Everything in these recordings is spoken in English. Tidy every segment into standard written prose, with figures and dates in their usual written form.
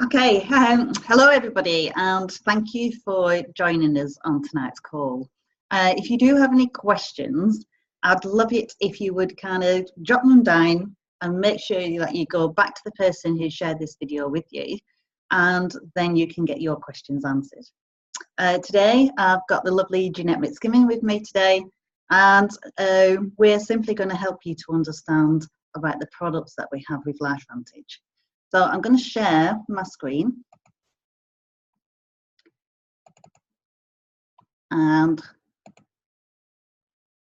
Okay, hello everybody, and thank you for joining us on tonight's call. If you do have any questions, I'd love it if you would kind of drop them down and make sure that you go back to the person who shared this video with you, and then you can get your questions answered. Today, I've got the lovely Jeanette McSkimming with me today, and we're simply going to help you to understand about the products that we have with LifeVantage. So I'm going to share my screen and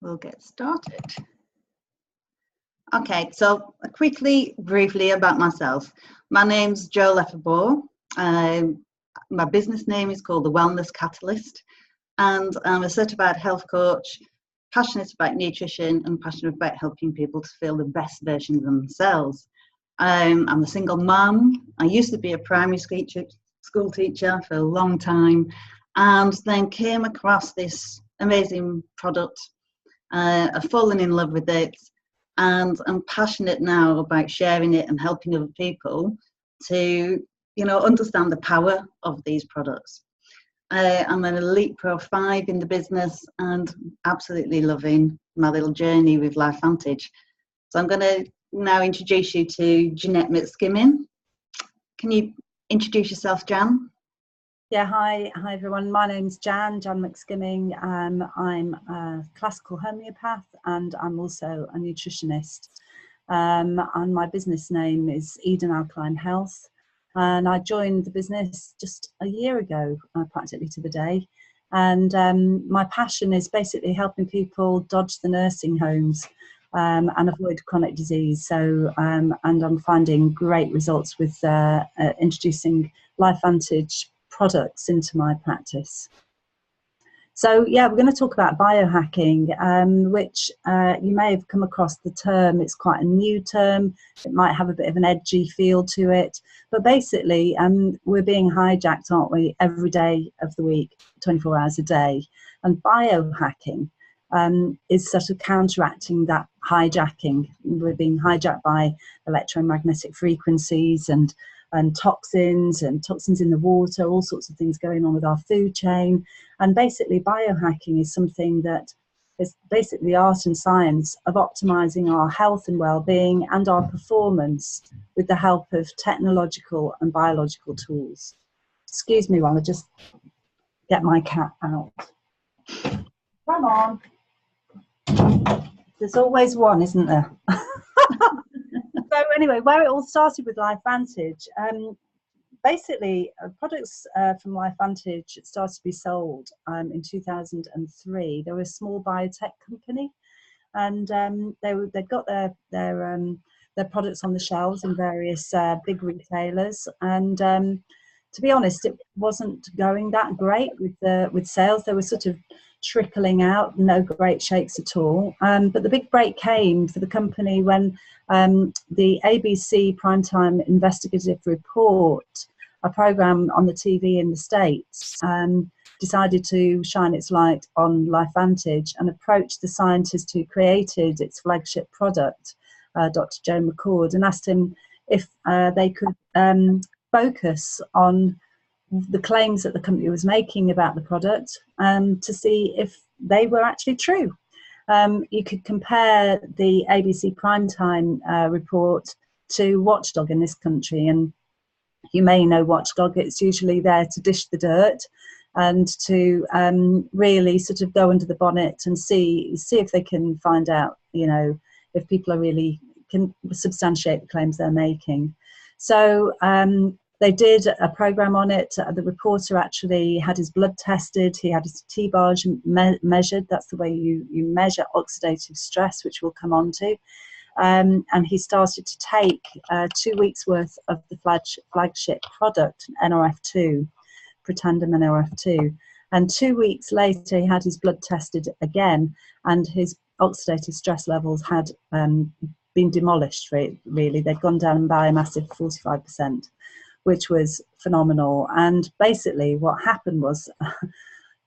we'll get started. Okay, so briefly about myself. My name's Jo Lefebvre. My business name is called The Wellness Catalyst, and I'm a certified health coach, passionate about nutrition and passionate about helping people to feel the best version of themselves. I'm a single mum. I used to be a primary school teacher for a long time, and then came across this amazing product. I've fallen in love with it, and I'm passionate now about sharing it and helping other people to, understand the power of these products. I'm an Elite Pro 5 in the business and absolutely loving my little journey with LifeVantage. So I'm going to now introduce you to Jeanette McSkimming. Can you introduce yourself, Jan? Yeah, hi everyone. My name's Jan McSkimming. I'm a classical homeopath and I'm also a nutritionist. And my business name is Eden Alkaline Health. And I joined the business just a year ago, practically to the day. And my passion is basically helping people dodge the nursing homes and avoid chronic disease. So, and I'm finding great results with introducing LifeVantage products into my practice. So yeah, we're going to talk about biohacking, which you may have come across the term. It's quite a new term. It might have a bit of an edgy feel to it, but basically we're being hijacked, aren't we, every day of the week, 24 hours a day. And biohacking is sort of counteracting that hijacking. We're being hijacked by electromagnetic frequencies and toxins in the water, all sorts of things going on with our food chain. And basically biohacking is something that is basically the art and science of optimizing our health and well-being and our performance with the help of technological and biological tools. Excuse me while I just get my cat out. Come on. There's always one, isn't there? So anyway, where it all started with LifeVantage, basically products from LifeVantage started to be sold in 2003. They were a small biotech company, and they'd got their products on the shelves in various big retailers. And to be honest, it wasn't going that great with sales. They were sort of trickling out, no great shakes at all. But the big break came for the company when the ABC Primetime Investigative Report, a program on the TV in the States, decided to shine its light on LifeVantage and approached the scientist who created its flagship product, Dr. Joe McCord, and asked him if they could focus on the claims that the company was making about the product to see if they were actually true. You could compare the ABC Primetime report to Watchdog in this country, and you may know Watchdog. It's usually there to dish the dirt and to really sort of go under the bonnet and see if they can find out, if people are really can substantiate the claims they're making. So they did a program on it. The reporter actually had his blood tested. He had his T-barge measured. That's the way you measure oxidative stress, which we'll come on to. And he started to take 2 weeks worth of the flagship product, NRF2, Protandim NRF2. And 2 weeks later, he had his blood tested again, and his oxidative stress levels had been demolished, really. They'd gone down by a massive 45%, which was phenomenal. And basically what happened was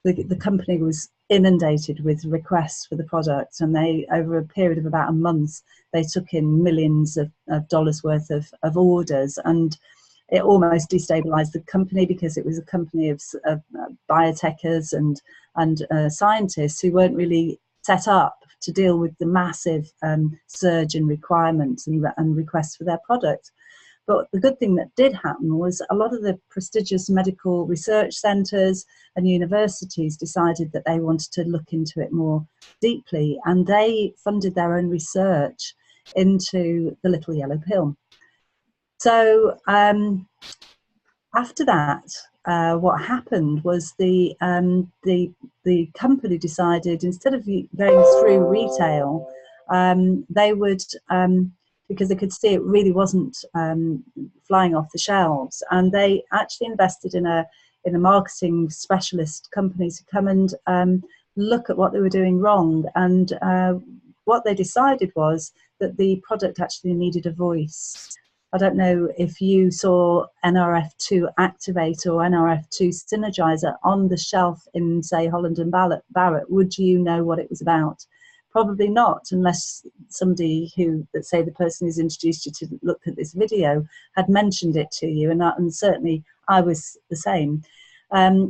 the company was inundated with requests for the product, and they, over a period of about a month, they took in millions of dollars worth of orders. And it almost destabilized the company, because it was a company of biotechers and scientists who weren't really set up to deal with the massive surge in requirements and requests for their product. But the good thing that did happen was a lot of the prestigious medical research centres and universities decided that they wanted to look into it more deeply, and they funded their own research into the little yellow pill. So after that, what happened was the company decided, instead of going through retail, they would, because they could see it really wasn't flying off the shelves, and they actually invested in a marketing specialist company to come and look at what they were doing wrong. And what they decided was that the product actually needed a voice. I don't know if you saw NRF2 Activator or NRF2 Synergizer on the shelf in, say, Holland and Barrett. Would you know what it was about? Probably not, unless somebody who, let's say the person who's introduced you to look at this video, had mentioned it to you, and certainly I was the same.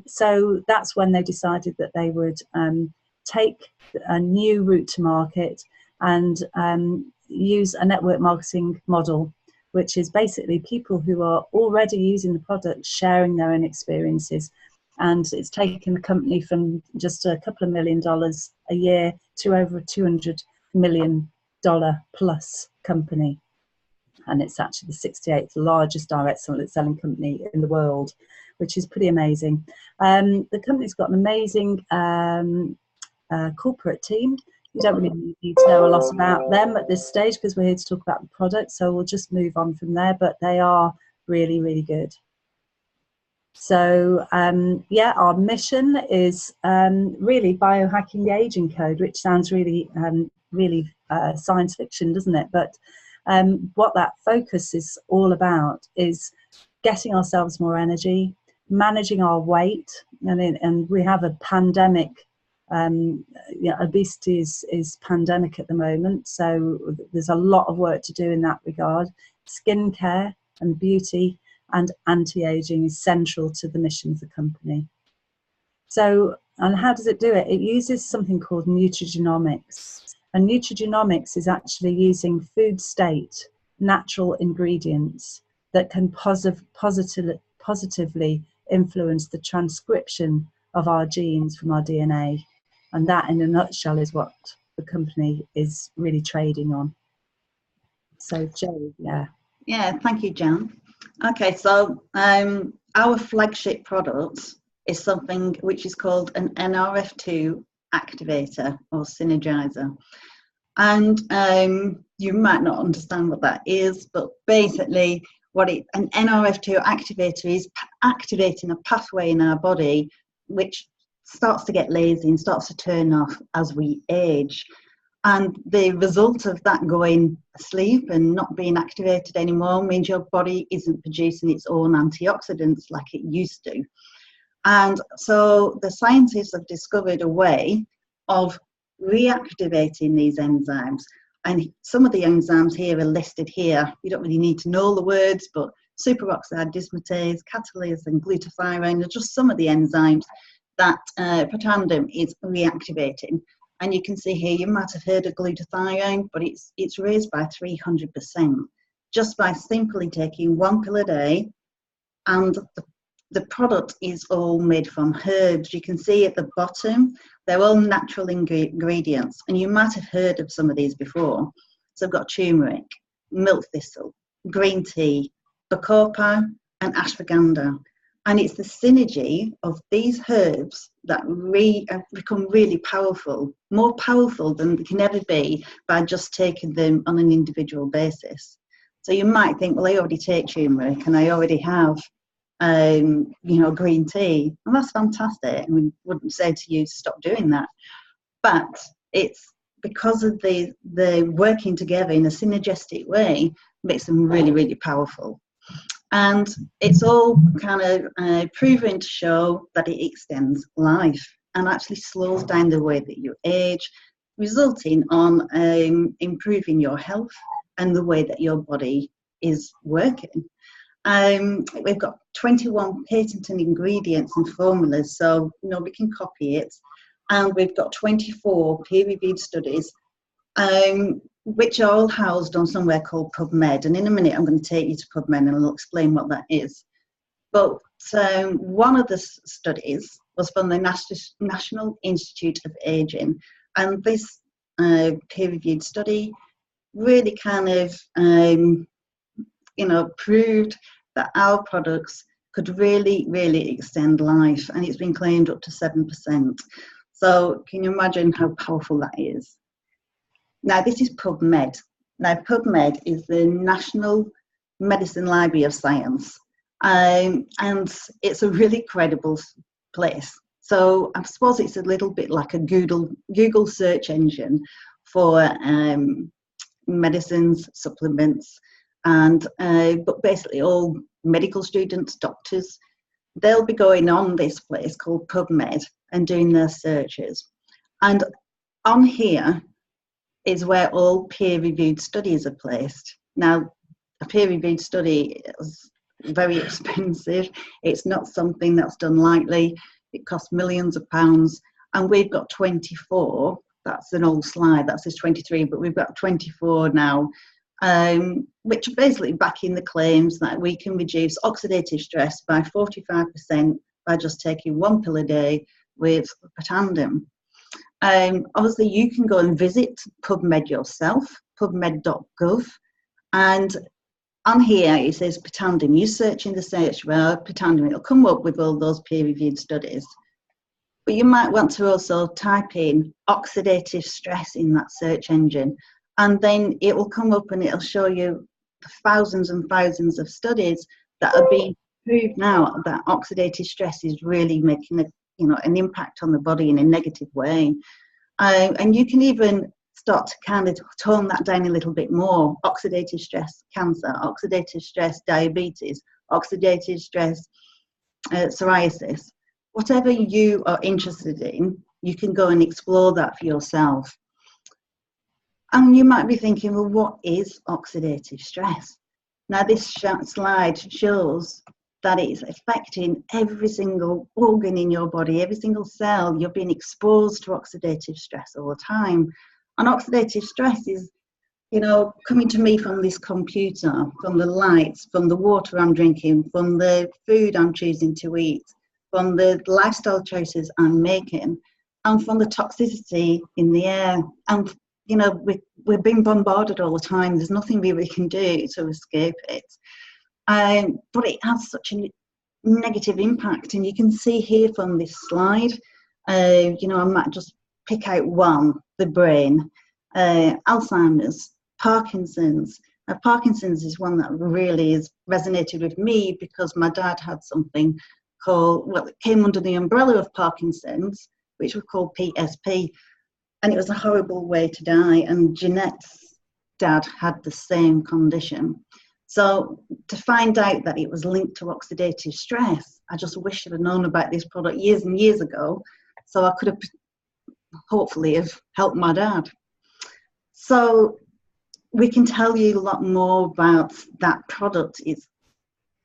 So that's when they decided that they would take a new route to market and use a network marketing model, which is basically people who are already using the product sharing their own experiences. And it's taken the company from just a couple of $1 million a year to over a $200 million plus company. And it's actually the 68th largest direct selling company in the world, which is pretty amazing. The company's got an amazing corporate team. You don't really need to know a lot about them at this stage, because we're here to talk about the product, so we'll just move on from there, but they are really, really good. So yeah, our mission is really biohacking the aging code, which sounds really science fiction, doesn't it? But what that focus is all about is getting ourselves more energy, managing our weight, and we have a pandemic. Obesity is pandemic at the moment, so there's a lot of work to do in that regard. Skincare and beauty and anti-aging is central to the mission of the company. So, and how does it do it? It uses something called nutrigenomics. And nutrigenomics is actually using food state, natural ingredients that can positively influence the transcription of our genes from our DNA. And that, in a nutshell, is what the company is really trading on. So, Jo, yeah. Yeah, thank you, Jan. Okay, so our flagship product is something which is called an NRF2 activator or synergizer. And you might not understand what that is, but basically an NRF2 activator is activating a pathway in our body which starts to get lazy and starts to turn off as we age. And the result of that going asleep and not being activated anymore means your body isn't producing its own antioxidants like it used to. And so the scientists have discovered a way of reactivating these enzymes. And some of the enzymes here are listed here. You don't really need to know the words, but superoxide dismutase, catalase, and glutathione are just some of the enzymes that Protandim is reactivating. And you can see here, you might have heard of glutathione, but it's raised by 300% just by simply taking 1 pill a day. And the product is all made from herbs. You can see at the bottom, they're all natural ingredients. And you might have heard of some of these before. So I've got turmeric, milk thistle, green tea, bacopa, and ashwagandha. And it's the synergy of these herbs that become really powerful, more powerful than they can ever be by just taking them on an individual basis. So you might think, well, I already take turmeric and I already have, green tea. And that's fantastic. And we wouldn't say to you to stop doing that. But it's because of the working together in a synergistic way makes them really, really powerful. And it's all kind of proven to show that it extends life and actually slows down the way that you age, resulting on improving your health and the way that your body is working. We've got 21 patented ingredients and formulas, so nobody can copy it. And we've got 24 peer-reviewed studies, which are all housed on somewhere called PubMed. And in a minute, I'm going to take you to PubMed and I'll explain what that is. But one of the studies was from the National Institute of Aging. And this peer-reviewed study really kind of, proved that our products could really, really extend life. And it's been claimed up to 7%. So can you imagine how powerful that is? Now, this is PubMed. Now, PubMed is the National Medicine Library of Science. And it's a really credible place. So I suppose it's a little bit like a Google search engine for medicines, supplements, and but basically all medical students, doctors, they'll be going on this place called PubMed and doing their searches. And on here is where all peer-reviewed studies are placed. Now, a peer-reviewed study is very expensive. It's not something that's done lightly. It costs millions of pounds, and we've got 24. That's an old slide, that says 23, but we've got 24 now, which are basically backing the claims that we can reduce oxidative stress by 45% by just taking 1 pill a day with Protandim. Obviously, you can go and visit PubMed yourself, pubmed.gov, and on here it says Protandim. You search in the search bar Protandim, it'll come up with all those peer-reviewed studies. But you might want to also type in oxidative stress in that search engine, and then it will come up and it'll show you thousands and thousands of studies that are being proved now that oxidative stress is really making an impact on the body in a negative way. And you can even start to kind of tone that down a little bit more. Oxidative stress cancer, oxidative stress diabetes, oxidative stress psoriasis. Whatever you are interested in, you can go and explore that for yourself. And you might be thinking, well, what is oxidative stress? Now, this slide shows that it's affecting every single organ in your body, every single cell. You're being exposed to oxidative stress all the time. And oxidative stress is, coming to me from this computer, from the lights, from the water I'm drinking, from the food I'm choosing to eat, from the lifestyle choices I'm making, and from the toxicity in the air. And, we're being bombarded all the time. There's nothing we can do to escape it. But it has such a negative impact. And you can see here from this slide, I might just pick out one, the brain, Alzheimer's, Parkinson's. Now, Parkinson's is one that really has resonated with me because my dad had something it came under the umbrella of Parkinson's, which was called PSP. And it was a horrible way to die. And Jeanette's dad had the same condition. So to find out that it was linked to oxidative stress, I just wish I'd have known about this product years and years ago, so I could have hopefully have helped my dad. So we can tell you a lot more about that product.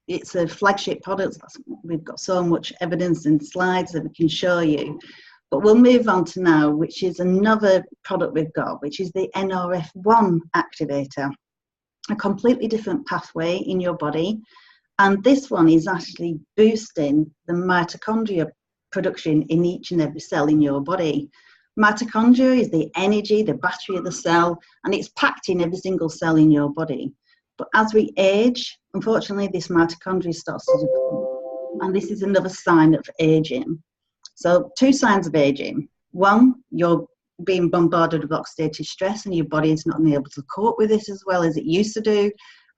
It's a flagship product. We've got so much evidence and slides that we can show you. But we'll move on to now, which is another product we've got, which is the NRF1 activator, a completely different pathway in your body. And this one is actually boosting the mitochondria production in each and every cell in your body. Mitochondria is the energy, the battery of the cell, and it's packed in every single cell in your body. But as we age, unfortunately, this mitochondria starts to decline. And this is another sign of aging. So 2 signs of aging. One, you're being bombarded with oxidative stress and your body is not able to cope with this as well as it used to do.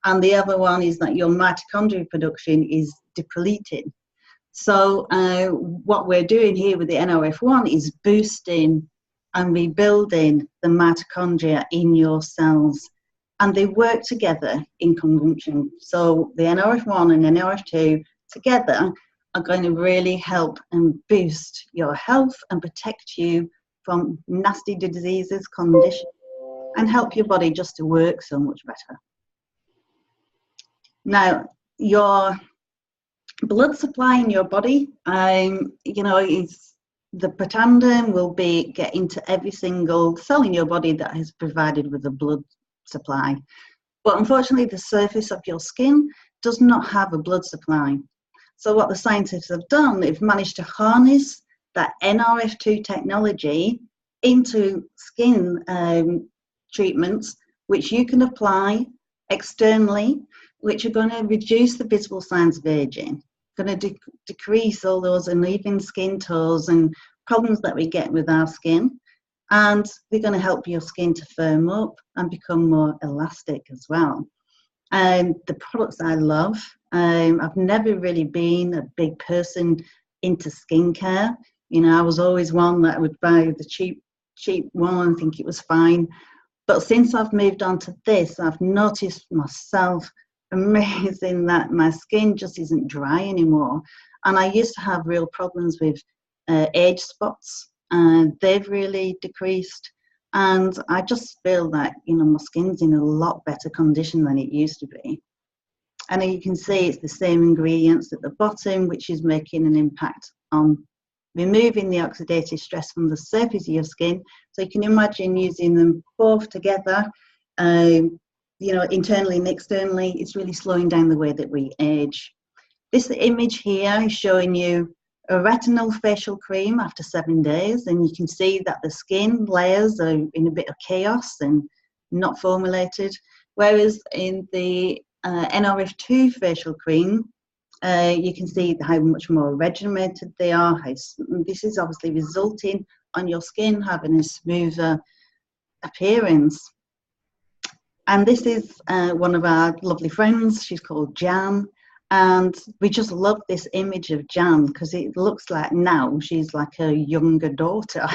And the other one is that your mitochondria production is depleted. So what we're doing here with the NRF1 is boosting and rebuilding the mitochondria in your cells. And they work together in conjunction. So the NRF1 and NRF2 together are going to really help and boost your health and protect you from nasty diseases, conditions, and help your body just to work so much better. Now, your blood supply in your body, is the Protandim will be get into every single cell in your body that is provided with a blood supply. But unfortunately, the surface of your skin does not have a blood supply. So what the scientists have done, they've managed to harness that NRF2 technology into skin treatments, which you can apply externally, which are going to reduce the visible signs of aging, going to decrease all those uneven skin tones and problems that we get with our skin. And they're going to help your skin to firm up and become more elastic as well. The products I love, I've never really been a big person into skincare. I was always one that would buy the cheap one and think it was fine. But since I've moved on to this, I've noticed myself amazing that my skin just isn't dry anymore. And I used to have real problems with age spots, and they've really decreased. And I just feel that, my skin's in a lot better condition than it used to be. And you can see it's the same ingredients at the bottom, which is making an impact on removing the oxidative stress from the surface of your skin. So you can imagine using them both together, internally and externally. It's really slowing down the way that we age. This image here is showing you a retinol facial cream after 7 days, and you can see that the skin layers are in a bit of chaos and not formulated, whereas in the NRF2 facial cream, you can see how much more regimented they are. This is obviously resulting on your skin having a smoother appearance. And this is one of our lovely friends. She's called Jan. And we just love this image of Jan because it looks like now she's like a younger daughter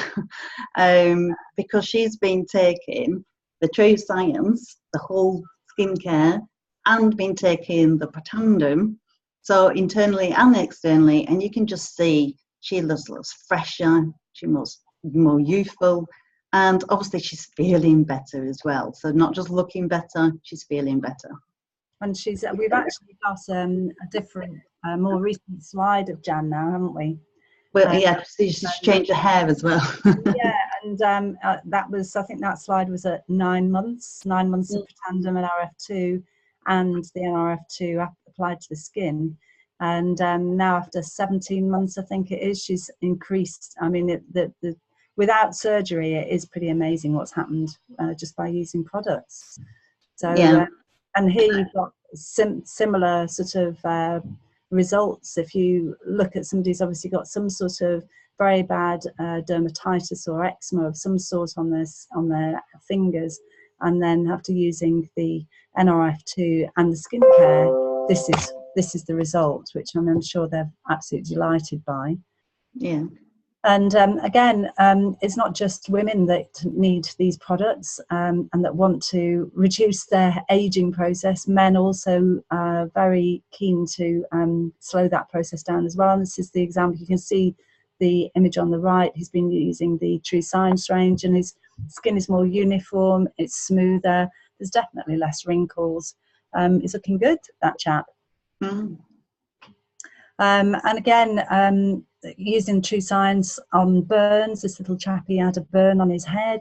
because she's been taking the True Science, the whole skincare, and been taking the Protandim, so internally and externally, and you can just see she looks fresher, she looks more youthful, and obviously she's feeling better as well. So not just looking better, she's feeling better. And we've actually got a different, more recent slide of Jan now, haven't we? Well, yeah, she's changed her hair as well. Yeah, and I think that slide was at 9 months, 9 months of Protandim and NRF2, and the NRF2 applied to the skin. And now after 17 months, I think it is, she's increased. I mean, without surgery, it is pretty amazing what's happened just by using products. So. Yeah. And here you've got similar sort of results. If you look at somebody who's obviously got some sort of very bad dermatitis or eczema of some sort on their fingers, and then after using the NRF2 and the skincare, this is the result, which I'm sure they're absolutely delighted by. Yeah. And again, it's not just women that need these products and that want to reduce their aging process. Men also are very keen to slow that process down as well. And this is the example. You can see the image on the right. He's been using the True Science range, and his skin is more uniform. It's smoother. There's definitely less wrinkles. It's looking good, that chap. Mm. And again, using True Science on burns, this little chappie had a burn on his head,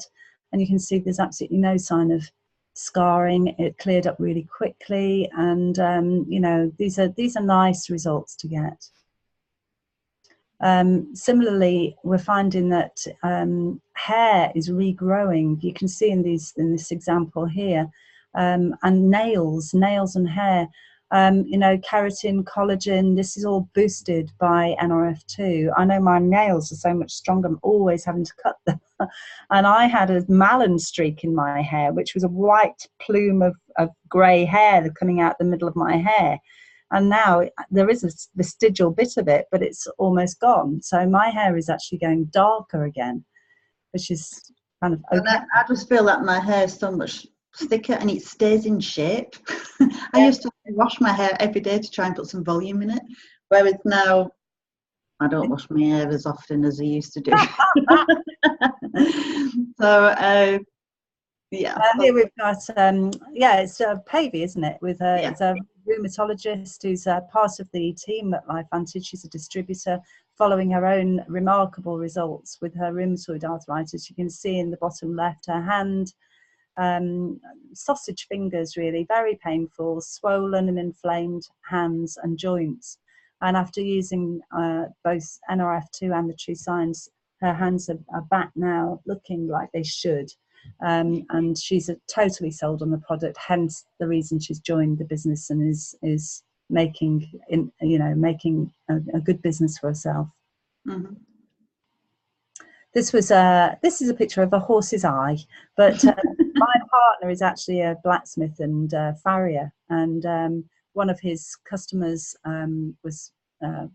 and you can see there's absolutely no sign of scarring. It cleared up really quickly, and these are nice results to get. Similarly, we're finding that hair is regrowing. You can see in this example here, and nails and hair. Keratin, collagen, this is all boosted by NRF2. I know my nails are so much stronger, I'm always having to cut them. And I had a Malin streak in my hair, which was a white plume of grey hair coming out the middle of my hair. And now there is a vestigial bit of it, but it's almost gone. So my hair is actually going darker again, which is kind of okay. And I just feel that my hair is so much thicker and it stays in shape. I used to wash my hair every day to try and put some volume in it, whereas now I don't wash my hair as often as I used to do. So Yeah. Here we've got, yeah, it's Pavey, isn't it? With Yeah. it's a rheumatologist who's part of the team at LifeVantage. She's a distributor following her own remarkable results with her rheumatoid arthritis. You can see in the bottom left her hand, sausage fingers, really, very painful, swollen and inflamed hands and joints. And after using both NRF2 and the True Signs, her hands are back now looking like they should. And she's totally sold on the product, hence the reason she's joined the business and is making a good business for herself. Mm-hmm. This is a picture of a horse's eye, but my partner is actually a blacksmith and farrier, and one of his customers was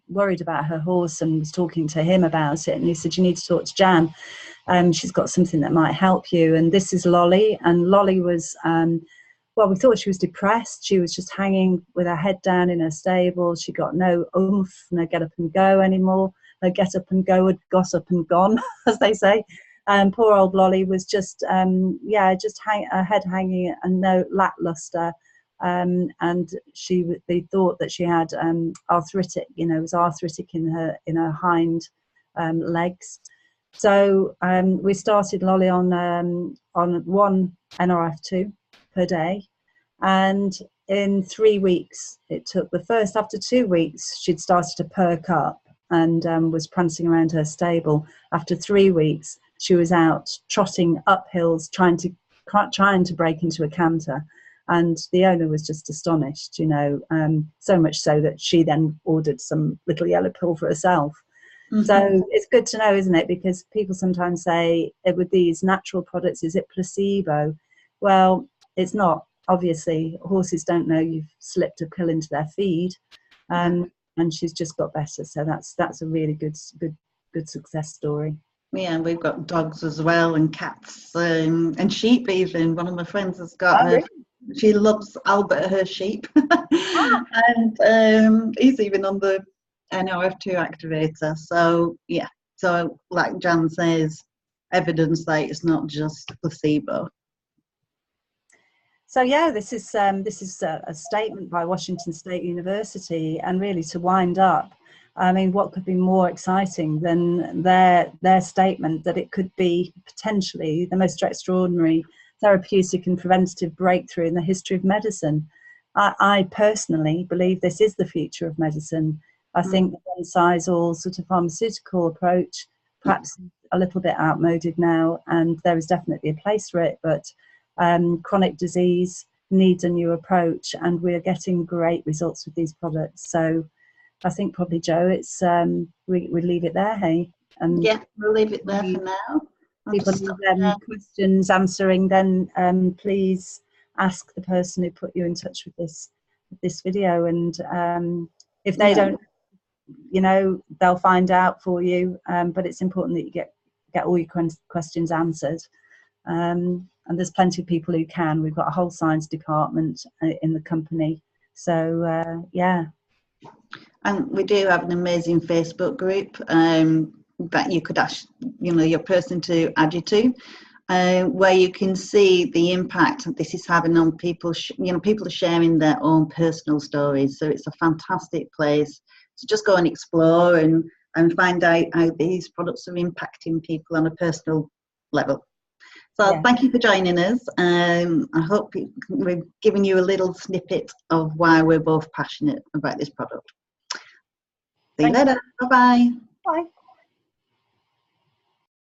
worried about her horse and was talking to him about it, and he said, you need to talk to Jan. She's got something that might help you. And this is Lolly, and Lolly was well, we thought she was depressed. She was just hanging with her head down in her stable. She got no oomph, no get up and go anymore. Her get up and go had got up and gone, as they say. Poor old Lolly was just her head hanging and no lackluster. And they thought that she had arthritic, was arthritic in her hind legs. So we started Lolly on 1 NRF2 per day, and in 3 weeks it took. After 2 weeks she'd started to perk up and was prancing around her stable. After 3 weeks she was out trotting up hills trying to break into a canter. And the owner was just astonished, so much so that she then ordered some little yellow pill for herself. Mm-hmm. So it's good to know, isn't it? Because people sometimes say, with these natural products, is it placebo? Well, it's not. Obviously, horses don't know you've slipped a pill into their feed, and she's just got better. So that's a really good success story. Yeah, and we've got dogs as well, and cats, and sheep even. One of my friends has got her. She loves Albert, her sheep. And he's even on the NRF2 activator. So, yeah. So, like Jan says, evidence that it's not just placebo. So, yeah, this is a statement by Washington State University. And really, to wind up, I mean, what could be more exciting than their statement that it could be potentially the most extraordinary therapeutic and preventative breakthrough in the history of medicine. I personally believe this is the future of medicine. I think the one-size-all sort of pharmaceutical approach, perhaps a little bit outmoded now, and there is definitely a place for it, but chronic disease needs a new approach, and we're getting great results with these products. So I think probably, Jo, it's we leave it there, hey? And yeah, we'll leave it there for now. People need questions answering, then please ask the person who put you in touch with this video, and if they don't, they'll find out for you. But it's important that you get all your questions answered. And there's plenty of people who can. We've got a whole science department in the company. So yeah. And we do have an amazing Facebook group that you could ask, your person to add you to, where you can see the impact that this is having on people. People are sharing their own personal stories. So it's a fantastic place to just go and explore and find out how these products are impacting people on a personal level. So Thank you for joining us. I hope we've given you a little snippet of why we're both passionate about this product. See you later. Bye-bye. Bye.